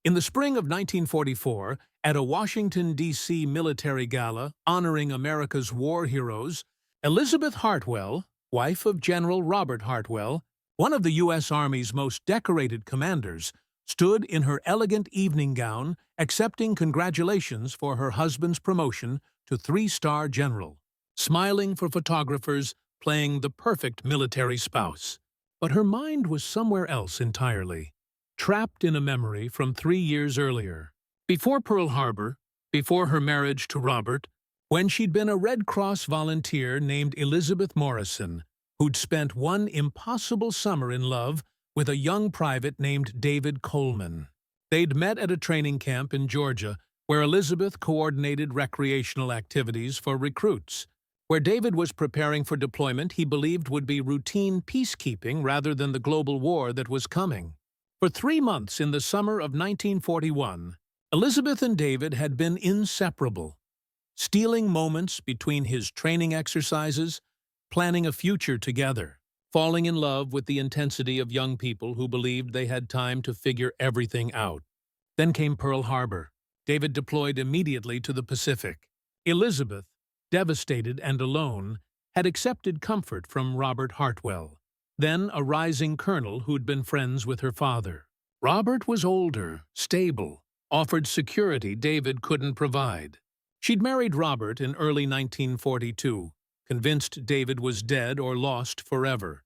In the spring of 1944, at a Washington, D.C. military gala honoring America's war heroes, Elizabeth Hartwell, wife of General Robert Hartwell, one of the U.S. Army's most decorated commanders, stood in her elegant evening gown accepting congratulations for her husband's promotion to three-star general, smiling for photographers, playing the perfect military spouse. But her mind was somewhere else entirely, trapped in a memory from 3 years earlier. Before Pearl Harbor, before her marriage to Robert, when she'd been a Red Cross volunteer named Elizabeth Morrison, who'd spent one impossible summer in love with a young private named David Coleman. They'd met at a training camp in Georgia, where Elizabeth coordinated recreational activities for recruits. Where David was preparing for deployment he believed would be routine peacekeeping rather than the global war that was coming. For 3 months in the summer of 1941, Elizabeth and David had been inseparable, stealing moments between his training exercises, planning a future together, falling in love with the intensity of young people who believed they had time to figure everything out. Then came Pearl Harbor. David deployed immediately to the Pacific. Elizabeth, devastated and alone, had accepted comfort from Robert Hartwell, then a rising colonel who'd been friends with her father. Robert was older, stable, offered security David couldn't provide. She'd married Robert in early 1942, convinced David was dead or lost forever,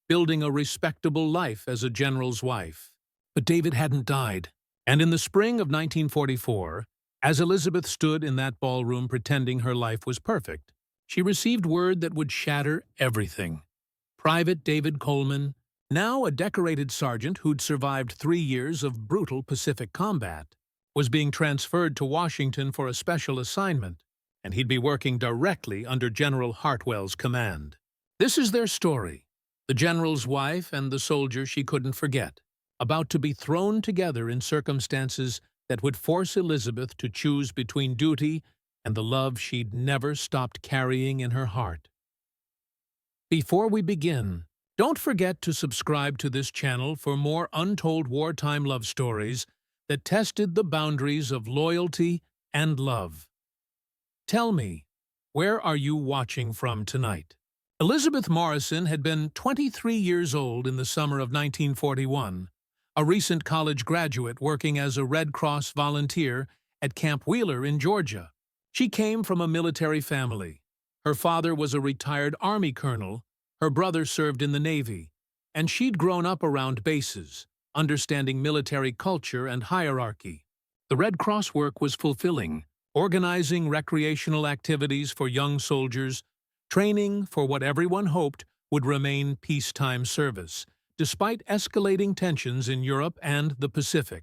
building a respectable life as a general's wife. But David hadn't died, and in the spring of 1944, as Elizabeth stood in that ballroom pretending her life was perfect, she received word that would shatter everything. Private David Coleman, now a decorated sergeant who'd survived 3 years of brutal Pacific combat, was being transferred to Washington for a special assignment, and he'd be working directly under General Hartwell's command. This is their story, the general's wife and the soldier she couldn't forget, about to be thrown together in circumstances that would force Elizabeth to choose between duty and the love she'd never stopped carrying in her heart. Before we begin, don't forget to subscribe to this channel for more untold wartime love stories that tested the boundaries of loyalty and love. Tell me, where are you watching from tonight? Elizabeth Morrison had been 23 years old in the summer of 1941, a recent college graduate working as a Red Cross volunteer at Camp Wheeler in Georgia. She came from a military family. Her father was a retired Army colonel, her brother served in the Navy, and she'd grown up around bases, understanding military culture and hierarchy. The Red Cross work was fulfilling, organizing recreational activities for young soldiers, training for what everyone hoped would remain peacetime service, despite escalating tensions in Europe and the Pacific.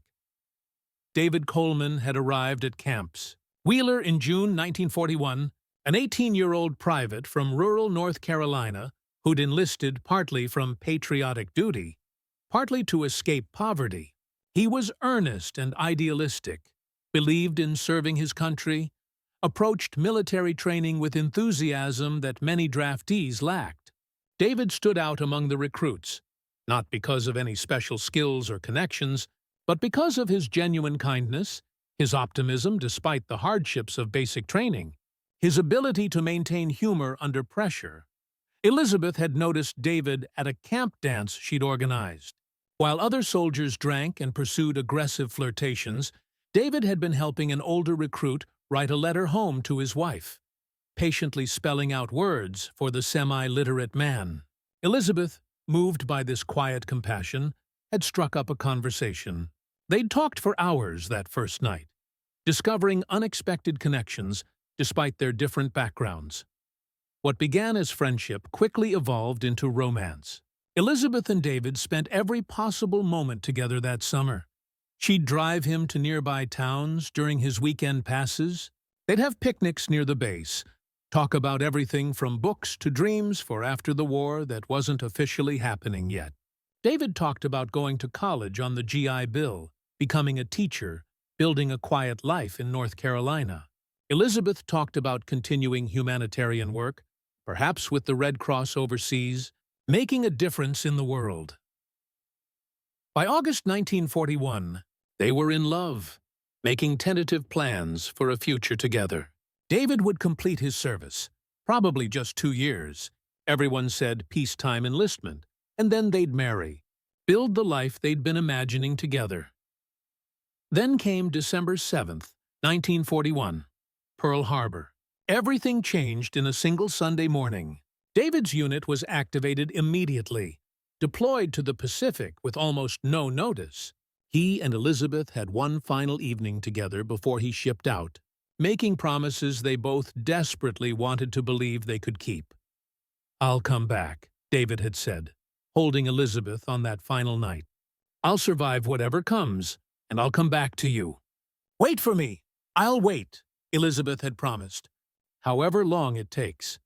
David Coleman had arrived at Camps Wheeler in June 1941, an 18-year-old private from rural North Carolina who'd enlisted partly from patriotic duty, partly to escape poverty. He was earnest and idealistic, believed in serving his country, approached military training with enthusiasm that many draftees lacked. David stood out among the recruits, not because of any special skills or connections, but because of his genuine kindness, his optimism despite the hardships of basic training, his ability to maintain humor under pressure. Elizabeth had noticed David at a camp dance she'd organized. While other soldiers drank and pursued aggressive flirtations, David had been helping an older recruit write a letter home to his wife, patiently spelling out words for the semi-literate man. Elizabeth, moved by this quiet compassion, had struck up a conversation. They'd talked for hours that first night, discovering unexpected connections despite their different backgrounds. What began as friendship quickly evolved into romance. Elizabeth and David spent every possible moment together that summer. She'd drive him to nearby towns during his weekend passes. They'd have picnics near the base, talk about everything from books to dreams for after the war that wasn't officially happening yet. David talked about going to college on the GI Bill, becoming a teacher, building a quiet life in North Carolina. Elizabeth talked about continuing humanitarian work, perhaps with the Red Cross overseas, making a difference in the world. By August 1941, They were in love, making tentative plans for a future together. David would complete his service, probably just 2 years. Everyone said peacetime enlistment, and then they'd marry, build the life they'd been imagining together. Then came December 7th, 1941, Pearl Harbor. Everything changed in a single Sunday morning. David's unit was activated immediately, deployed to the Pacific with almost no notice. He and Elizabeth had one final evening together before he shipped out, making promises they both desperately wanted to believe they could keep. "I'll come back," David had said, holding Elizabeth on that final night. "I'll survive whatever comes, and I'll come back to you." "Wait for me! I'll wait," Elizabeth had promised, however long it takes.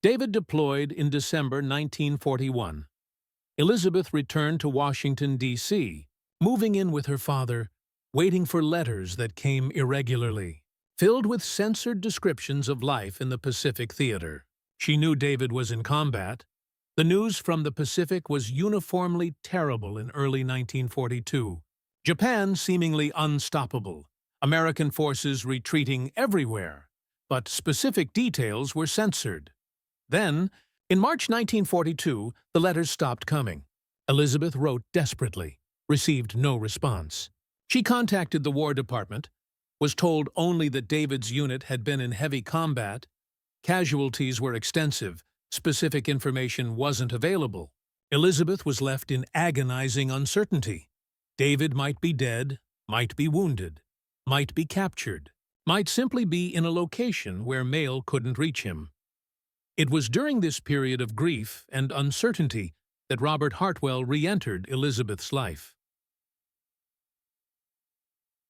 David deployed in December 1941. Elizabeth returned to Washington, D.C., moving in with her father, waiting for letters that came irregularly, filled with censored descriptions of life in the Pacific theater. She knew David was in combat. The news from the Pacific was uniformly terrible in early 1942. Japan seemingly unstoppable, American forces retreating everywhere, but specific details were censored. Then, in March 1942, the letters stopped coming. Elizabeth wrote desperately, received no response. She contacted the War Department, was told only that David's unit had been in heavy combat. Casualties were extensive, specific information wasn't available. Elizabeth was left in agonizing uncertainty. David might be dead, might be wounded, might be captured, might simply be in a location where mail couldn't reach him. It was during this period of grief and uncertainty that Robert Hartwell re-entered Elizabeth's life.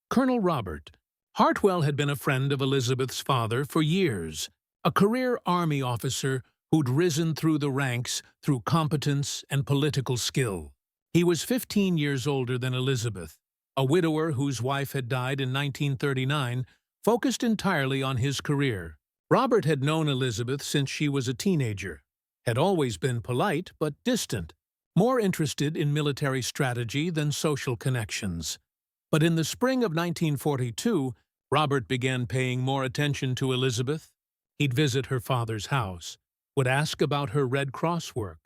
Colonel Robert Hartwell had been a friend of Elizabeth's father for years, a career Army officer who'd risen through the ranks through competence and political skill. He was 15 years older than Elizabeth, a widower whose wife had died in 1939, focused entirely on his career. Robert had known Elizabeth since she was a teenager, had always been polite but distant, more interested in military strategy than social connections. But in the spring of 1942, Robert began paying more attention to Elizabeth. He'd visit her father's house, would ask about her Red Cross work,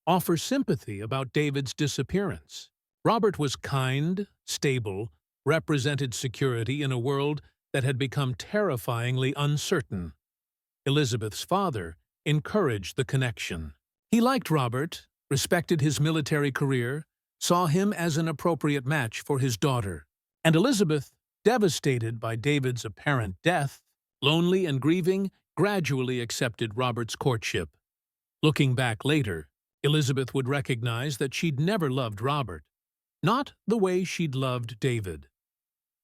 offer sympathy about David's disappearance. Robert was kind, stable, represented security in a world that had become terrifyingly uncertain. Elizabeth's father encouraged the connection. He liked Robert, respected his military career, saw him as an appropriate match for his daughter. And Elizabeth, devastated by David's apparent death, lonely and grieving, gradually accepted Robert's courtship. Looking back later, Elizabeth would recognize that she'd never loved Robert, not the way she'd loved David.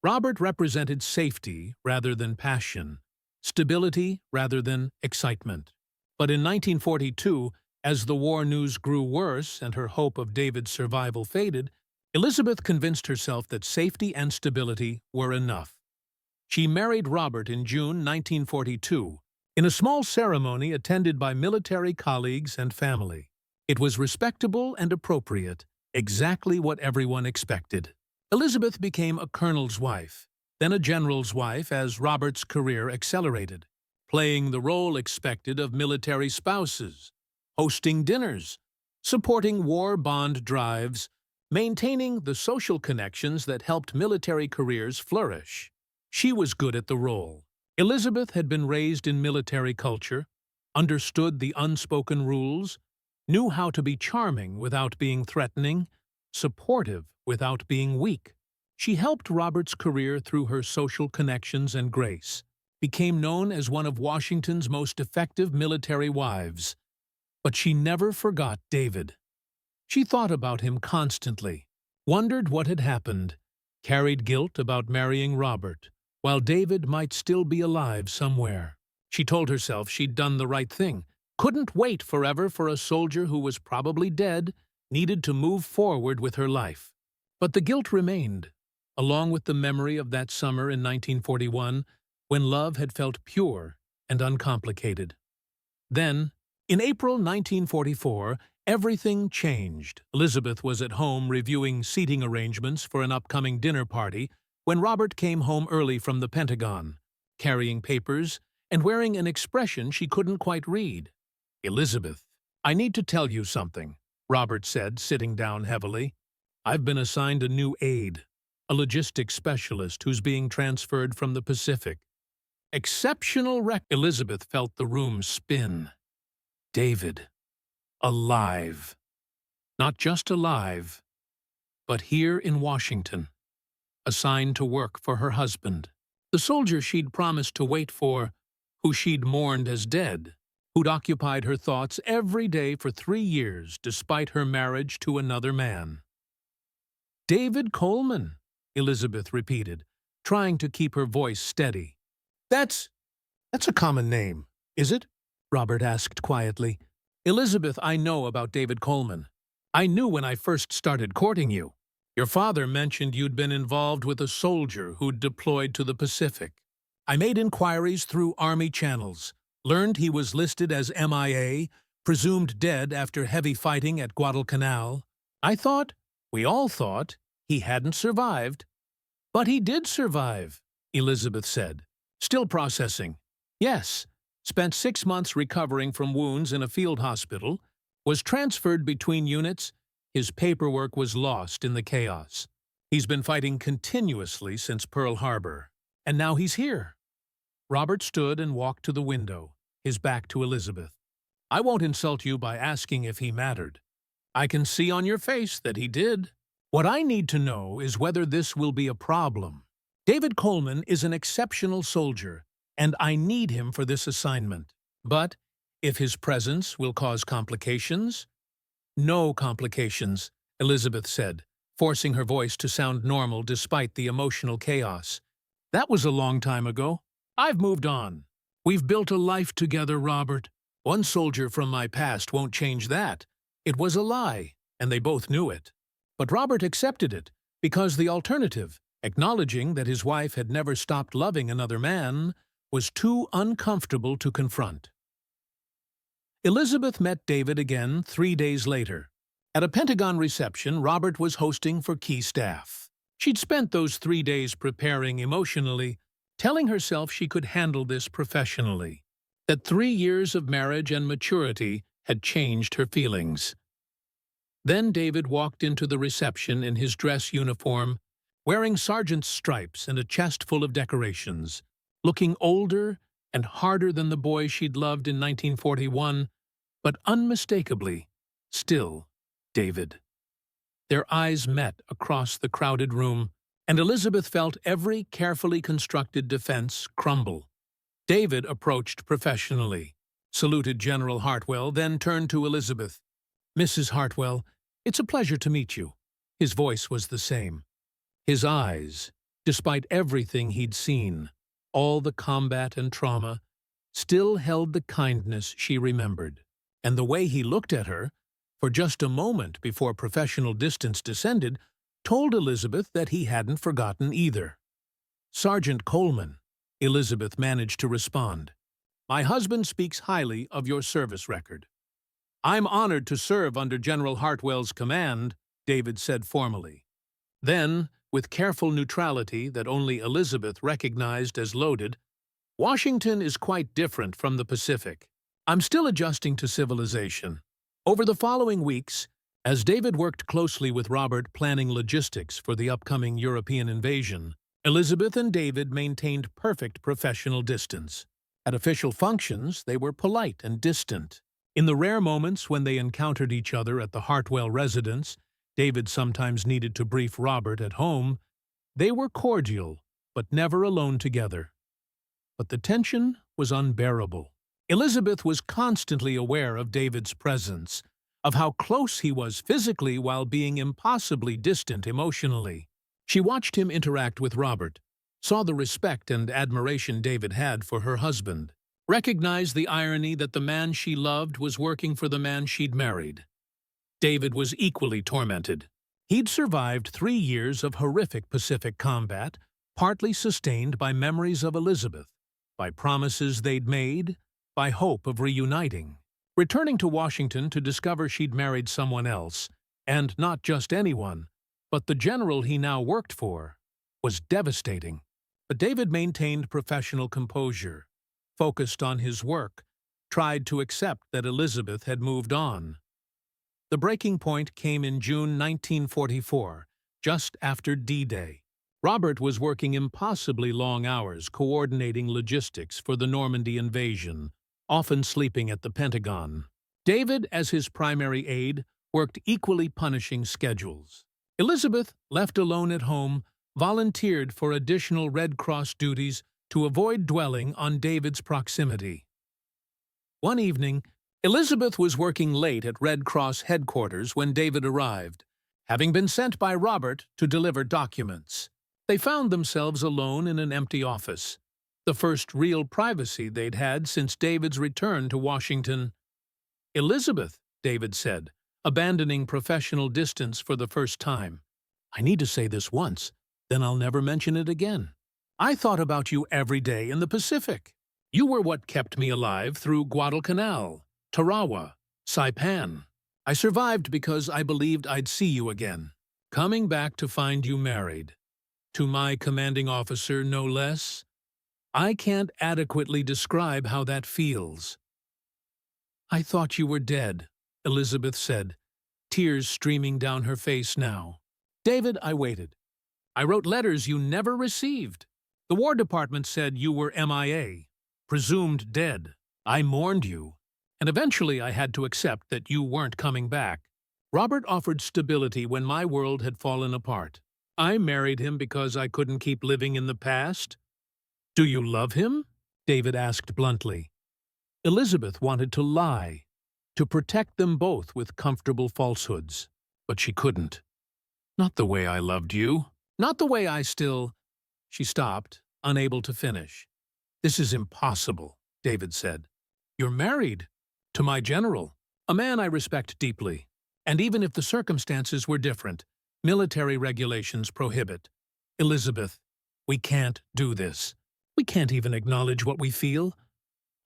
Robert represented safety rather than passion, stability rather than excitement. But in 1942, as the war news grew worse and her hope of David's survival faded, Elizabeth convinced herself that safety and stability were enough. She married Robert in June 1942, in a small ceremony attended by military colleagues and family. It was respectable and appropriate, exactly what everyone expected. Elizabeth became a colonel's wife, then a general's wife as Robert's career accelerated, playing the role expected of military spouses, hosting dinners, supporting war bond drives, maintaining the social connections that helped military careers flourish. She was good at the role. Elizabeth had been raised in military culture, understood the unspoken rules, knew how to be charming without being threatening, supportive without being weak. She helped Robert's career through her social connections and grace, became known as one of Washington's most effective military wives. But she never forgot David. She thought about him constantly, wondered what had happened, carried guilt about marrying Robert, while David might still be alive somewhere. She told herself she'd done the right thing, couldn't wait forever for a soldier who was probably dead, needed to move forward with her life. But the guilt remained, along with the memory of that summer in 1941 when love had felt pure and uncomplicated. Then, in April 1944, Everything changed. Elizabeth was at home reviewing seating arrangements for an upcoming dinner party when Robert came home early from the Pentagon, carrying papers and wearing an expression she couldn't quite read. "Elizabeth, I need to tell you something," Robert said, sitting down heavily. "I've been assigned a new aide, a logistics specialist who's being transferred from the Pacific. Exceptional rec—" Elizabeth felt the room spin. David. Alive. Not just alive, but here in Washington, assigned to work for her husband, the soldier she'd promised to wait for, who she'd mourned as dead, who'd occupied her thoughts every day for 3 years despite her marriage to another man. "David Coleman," Elizabeth repeated, trying to keep her voice steady. That's a common name, is it?" Robert asked quietly. "Elizabeth, I know about David Coleman. I knew when I first started courting you. Your father mentioned you'd been involved with a soldier who'd deployed to the Pacific. I made inquiries through Army channels, learned he was listed as MIA, presumed dead after heavy fighting at Guadalcanal. We all thought, he hadn't survived." "But he did survive," Elizabeth said, still processing. "Yes, spent 6 months recovering from wounds in a field hospital, was transferred between units. His paperwork was lost in the chaos. He's been fighting continuously since Pearl Harbor, and now he's here." Robert stood and walked to the window, his back to Elizabeth. "I won't insult you by asking if he mattered. I can see on your face that he did. What I need to know is whether this will be a problem. David Coleman is an exceptional soldier, and I need him for this assignment. But if his presence will cause complications—" "No complications," Elizabeth said, forcing her voice to sound normal despite the emotional chaos. "That was a long time ago. I've moved on. We've built a life together, Robert. One soldier from my past won't change that. It was a lie, and they both knew it. But Robert accepted it, because the alternative, acknowledging that his wife had never stopped loving another man, was too uncomfortable to confront." Elizabeth met David again 3 days later. At a Pentagon reception Robert was hosting for key staff. She'd spent those 3 days preparing emotionally, telling herself she could handle this professionally, that 3 years of marriage and maturity had changed her feelings. Then David walked into the reception in his dress uniform, wearing sergeant's stripes and a chest full of decorations, looking older and harder than the boy she'd loved in 1941, but unmistakably, still David. Their eyes met across the crowded room, and Elizabeth felt every carefully constructed defense crumble. David approached professionally, saluted General Hartwell, then turned to Elizabeth. "Mrs. Hartwell, it's a pleasure to meet you." His voice was the same. His eyes, despite everything he'd seen, all the combat and trauma, still held the kindness she remembered. And the way he looked at her, for just a moment before professional distance descended, told Elizabeth that he hadn't forgotten either. "Sergeant Coleman," Elizabeth managed to respond, "my husband speaks highly of your service record." "I'm honored to serve under General Hartwell's command," David said formally. Then, with careful neutrality that only Elizabeth recognized as loaded, "Washington is quite different from the Pacific. I'm still adjusting to civilization." Over the following weeks, as David worked closely with Robert planning logistics for the upcoming European invasion, Elizabeth and David maintained perfect professional distance. At official functions, they were polite and distant. In the rare moments when they encountered each other at the Hartwell residence, David sometimes needed to brief Robert at home, they were cordial, but never alone together. But the tension was unbearable. Elizabeth was constantly aware of David's presence, of how close he was physically while being impossibly distant emotionally. She watched him interact with Robert, saw the respect and admiration David had for her husband, recognized the irony that the man she loved was working for the man she'd married. David was equally tormented. He'd survived 3 years of horrific Pacific combat, partly sustained by memories of Elizabeth, by promises they'd made, by hope of reuniting. returning to Washington to discover she'd married someone else, and not just anyone, but the general he now worked for, was devastating. But David maintained professional composure, focused on his work, tried to accept that Elizabeth had moved on. The breaking point came in June 1944, just after D-Day. Robert was working impossibly long hours coordinating logistics for the Normandy invasion, often sleeping at the Pentagon. David, as his primary aide, worked equally punishing schedules. Elizabeth, left alone at home, volunteered for additional Red Cross duties to avoid dwelling on David's proximity. One evening, Elizabeth was working late at Red Cross headquarters when David arrived, having been sent by Robert to deliver documents. They found themselves alone in an empty office, the first real privacy they'd had since David's return to Washington. "Elizabeth," David said, abandoning professional distance for the first time. "I need to say this once, then I'll never mention it again. I thought about you every day in the Pacific. You were what kept me alive through Guadalcanal, Tarawa, Saipan. I survived because I believed I'd see you again. Coming back to find you married. To my commanding officer, no less. I can't adequately describe how that feels." "I thought you were dead," Elizabeth said, tears streaming down her face now. "David, I waited. I wrote letters you never received. The War Department said you were MIA, presumed dead. I mourned you, and eventually I had to accept that you weren't coming back. Robert offered stability when my world had fallen apart. I married him because I couldn't keep living in the past." "Do you love him?" David asked bluntly. Elizabeth wanted to lie, to protect them both with comfortable falsehoods, but she couldn't. "Not the way I loved you. Not the way I still—" She stopped, unable to finish. "This is impossible," David said. "You're married to my general, a man I respect deeply, and even if the circumstances were different, military regulations prohibit. Elizabeth, we can't do this. We can't even acknowledge what we feel."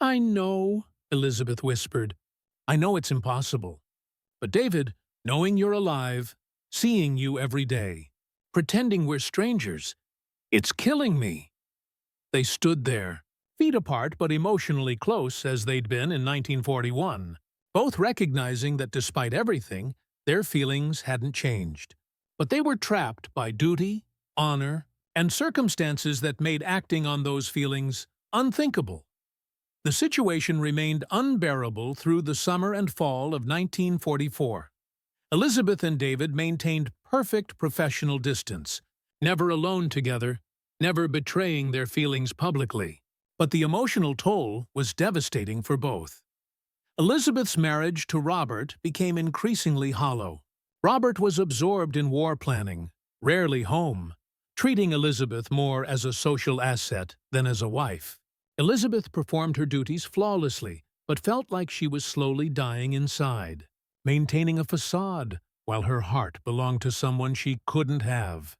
"I know," Elizabeth whispered. "I know it's impossible. But David, knowing you're alive, seeing you every day, pretending we're strangers, it's killing me." They stood there, feet apart but emotionally close as they'd been in 1941, both recognizing that despite everything, their feelings hadn't changed. But they were trapped by duty, honor, and circumstances that made acting on those feelings unthinkable. The situation remained unbearable through the summer and fall of 1944. Elizabeth and David maintained perfect professional distance, never alone together, never betraying their feelings publicly. But the emotional toll was devastating for both. Elizabeth's marriage to Robert became increasingly hollow. Robert was absorbed in war planning, rarely home, treating Elizabeth more as a social asset than as a wife. Elizabeth performed her duties flawlessly, but felt like she was slowly dying inside, maintaining a facade while her heart belonged to someone she couldn't have.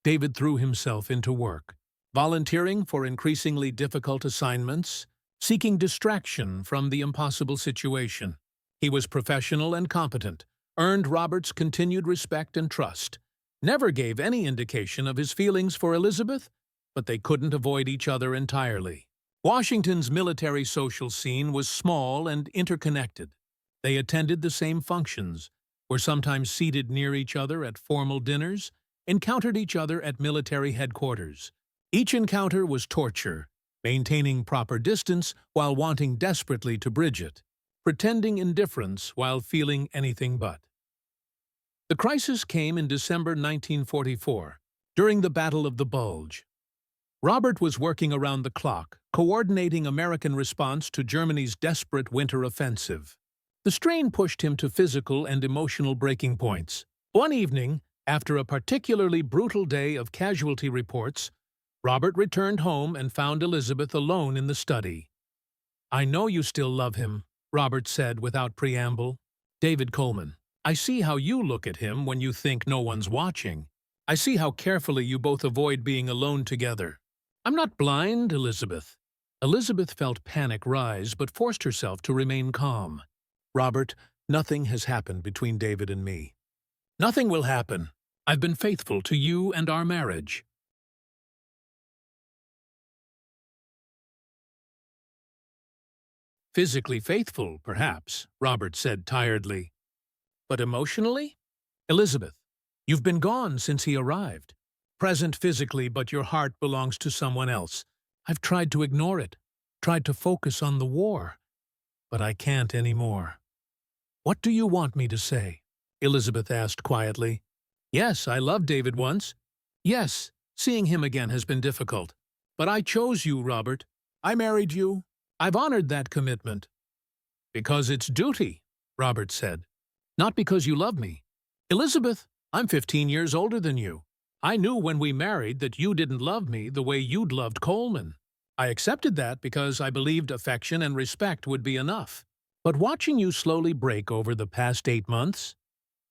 David threw himself into work, volunteering for increasingly difficult assignments, seeking distraction from the impossible situation. He was professional and competent, earned Robert's continued respect and trust, never gave any indication of his feelings for Elizabeth, but they couldn't avoid each other entirely. Washington's military social scene was small and interconnected. They attended the same functions, were sometimes seated near each other at formal dinners, encountered each other at military headquarters. Each encounter was torture, maintaining proper distance while wanting desperately to bridge it, pretending indifference while feeling anything but. The crisis came in December 1944, during the Battle of the Bulge. Robert was working around the clock, coordinating American response to Germany's desperate winter offensive. The strain pushed him to physical and emotional breaking points. One evening, after a particularly brutal day of casualty reports, Robert returned home and found Elizabeth alone in the study. "I know you still love him," Robert said without preamble. "David Coleman, I see how you look at him when you think no one's watching. I see how carefully you both avoid being alone together. I'm not blind, Elizabeth." Elizabeth felt panic rise but forced herself to remain calm. Robert, nothing has happened between David and me. Nothing will happen. I've been faithful to you and our marriage. Physically faithful, perhaps, Robert said tiredly. But emotionally? Elizabeth, you've been gone since he arrived. Present physically, but your heart belongs to someone else. I've tried to ignore it, tried to focus on the war, but I can't anymore. What do you want me to say? Elizabeth asked quietly. Yes, I loved David once. Yes, seeing him again has been difficult. But I chose you, Robert. I married you. I've honored that commitment. Because it's duty, Robert said. Not because you love me. Elizabeth, I'm 15 years older than you. I knew when we married that you didn't love me the way you'd loved Coleman. I accepted that because I believed affection and respect would be enough. But watching you slowly break over the past 8 months,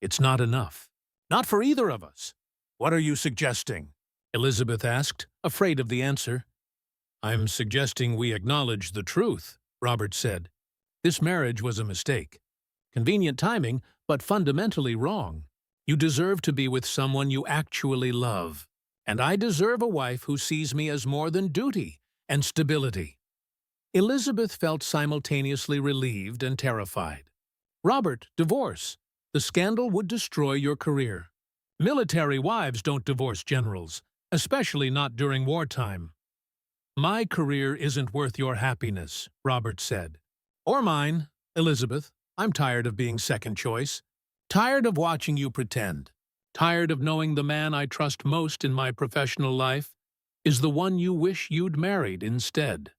it's not enough. Not for either of us. What are you suggesting? Elizabeth asked, afraid of the answer. I'm suggesting we acknowledge the truth, Robert said. This marriage was a mistake. Convenient timing, but fundamentally wrong. You deserve to be with someone you actually love. And I deserve a wife who sees me as more than duty and stability. Elizabeth felt simultaneously relieved and terrified. Robert, divorce. The scandal would destroy your career. Military wives don't divorce generals, especially not during wartime. My career isn't worth your happiness, Robert said. Or mine, Elizabeth. I'm tired of being second choice. Tired of watching you pretend. Tired of knowing the man I trust most in my professional life is the one you wish you'd married instead.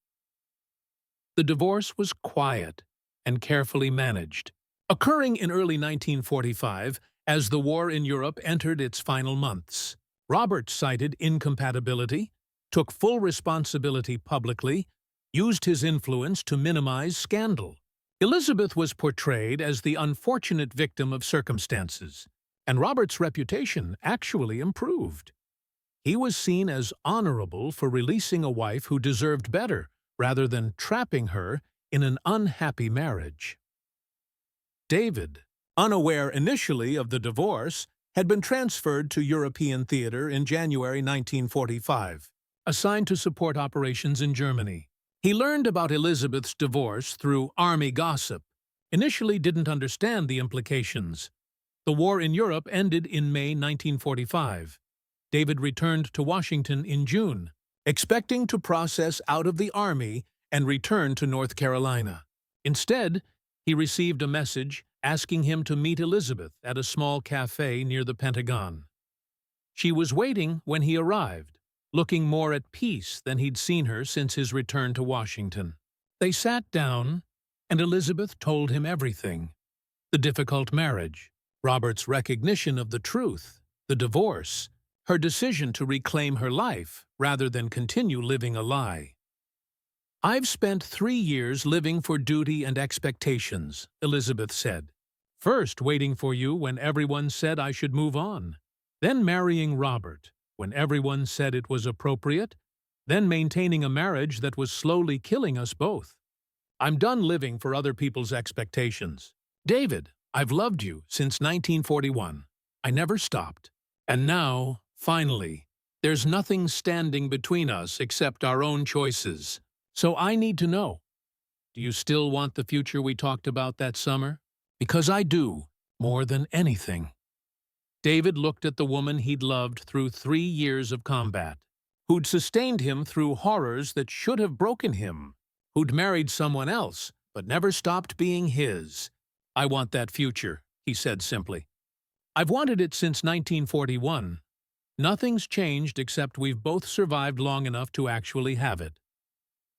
The divorce was quiet and carefully managed, occurring in early 1945 as the war in Europe entered its final months. Robert cited incompatibility, took full responsibility publicly, used his influence to minimize scandal. Elizabeth was portrayed as the unfortunate victim of circumstances, and Robert's reputation actually improved. He was seen as honorable for releasing a wife who deserved better, rather than trapping her in an unhappy marriage. David, unaware initially of the divorce, had been transferred to European theater in January 1945, assigned to support operations in Germany. He learned about Elizabeth's divorce through army gossip, initially didn't understand the implications. The war in Europe ended in May 1945. David returned to Washington in June, expecting to process out of the Army and return to North Carolina. Instead, he received a message asking him to meet Elizabeth at a small cafe near the Pentagon. She was waiting when he arrived, looking more at peace than he'd seen her since his return to Washington. They sat down, and Elizabeth told him everything. The difficult marriage, Robert's recognition of the truth, the divorce, her decision to reclaim her life rather than continue living a lie. I've spent 3 years living for duty and expectations, Elizabeth said. First waiting for you when everyone said I should move on, then marrying Robert when everyone said it was appropriate, then maintaining a marriage that was slowly killing us both. I'm done living for other people's expectations. David, I've loved you since 1941. I never stopped. And now, finally, there's nothing standing between us except our own choices. So I need to know, do you still want the future we talked about that summer? Because I do, more than anything. David looked at the woman he'd loved through 3 years of combat, who'd sustained him through horrors that should have broken him, who'd married someone else but never stopped being his. I want that future, he said simply. I've wanted it since 1941. Nothing's changed except we've both survived long enough to actually have it.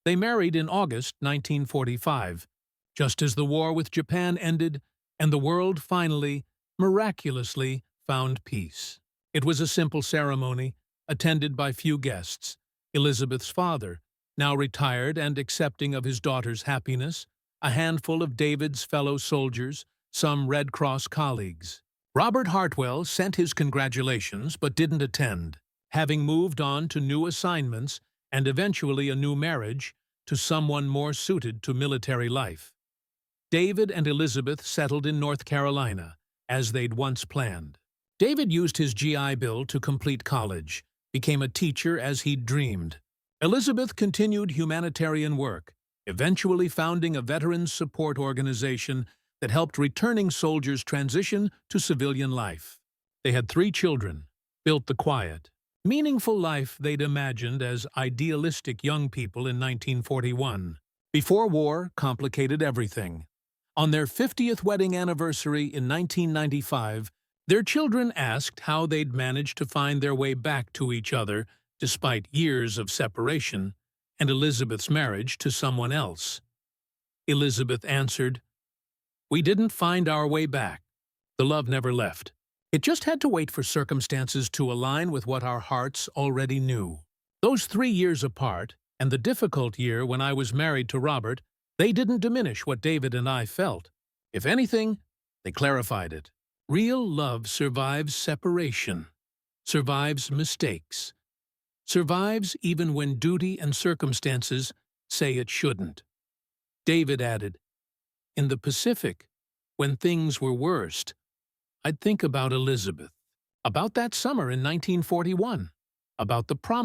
They married in August 1945, just as the war with Japan ended and the world finally, miraculously, found peace. It was a simple ceremony, attended by few guests. Elizabeth's father, now retired and accepting of his daughter's happiness, a handful of David's fellow soldiers, some Red Cross colleagues. Robert Hartwell sent his congratulations but didn't attend, having moved on to new assignments and eventually a new marriage to someone more suited to military life. David and Elizabeth settled in North Carolina, as they'd once planned. David used his GI Bill to complete college, became a teacher as he'd dreamed. Elizabeth continued humanitarian work, eventually founding a veterans support organization that helped returning soldiers transition to civilian life. They had 3 children, built the quiet, meaningful life they'd imagined as idealistic young people in 1941. Before war complicated everything. On their 50th wedding anniversary in 1995, their children asked how they'd managed to find their way back to each other despite years of separation and Elizabeth's marriage to someone else. Elizabeth answered, "We didn't find our way back. The love never left. It just had to wait for circumstances to align with what our hearts already knew." Those 3 years apart, and the difficult year when I was married to Robert, they didn't diminish what David and I felt. If anything, they clarified it. Real love survives separation, survives mistakes, survives even when duty and circumstances say it shouldn't. David added, "In the Pacific, when things were worst, I'd think about Elizabeth, about that summer in 1941, about the promise